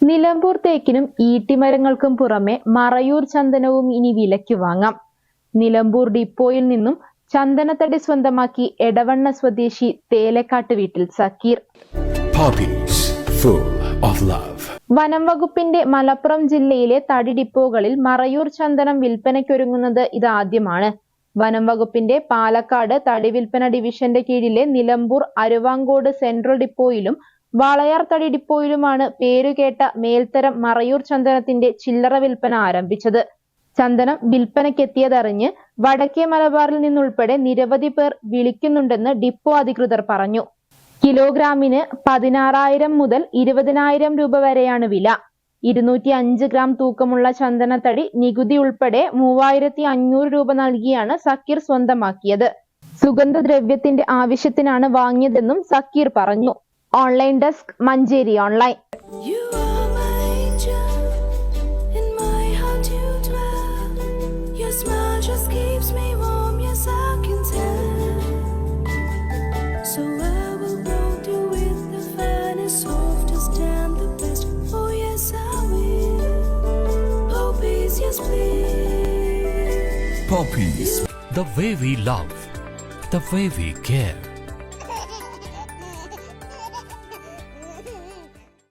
നിലമ്പൂർ തേക്കിനും ഈട്ടിമരങ്ങൾക്കും പുറമെ മറയൂർ ചന്ദനവും ഇനി വിലയ്ക്ക് വാങ്ങാം. നിലമ്പൂർ ഡിപ്പോയിൽ നിന്നും ചന്ദനത്തടി സ്വന്തമാക്കി എടവണ്ണ സ്വദേശി തേലക്കാട്ട് വീട്ടിൽ സക്കീർ. വനം വകുപ്പിന്റെ മലപ്പുറം ജില്ലയിലെ തടി ഡിപ്പോകളിൽ മറയൂർ ചന്ദനം വിൽപ്പനയ്ക്കൊരുങ്ങുന്നത് ഇതാദ്യമാണ്. വനം വകുപ്പിന്റെ പാലക്കാട് തടി വിൽപ്പന ഡിവിഷന്റെ കീഴിലെ നിലമ്പൂർ അരുവാങ്കോട് സെൻട്രൽ ഡിപ്പോയിലും വാളയാർ തടി ഡിപ്പോയിലുമാണ് പേരുകേട്ട മേൽത്തരം മറയൂർ ചന്ദനത്തിന്റെ ചില്ലറ വിൽപ്പന ആരംഭിച്ചത്. ചന്ദനം വിൽപ്പനയ്ക്കെത്തിയതറിഞ്ഞ് വടക്കേ മലബാറിൽ നിന്നുൾപ്പെടെ നിരവധി പേർ വിളിക്കുന്നുണ്ടെന്ന് ഡിപ്പോ അധികൃതർ പറഞ്ഞു. കിലോഗ്രാമിന് 16,000 മുതൽ 20,000 രൂപ വരെയാണ് വില. 205 ഗ്രാം തൂക്കമുള്ള ചന്ദനത്തടി നികുതി ഉൾപ്പെടെ 3,500 രൂപ നൽകിയാണ് സക്കീർ സ്വന്തമാക്കിയത്. സുഗന്ധദ്രവ്യത്തിന്റെ ആവശ്യത്തിനാണ് വാങ്ങിയതെന്നും സക്കീർ പറഞ്ഞു. Online desk, Manjeri online. Poppies, the way we love, the way we care.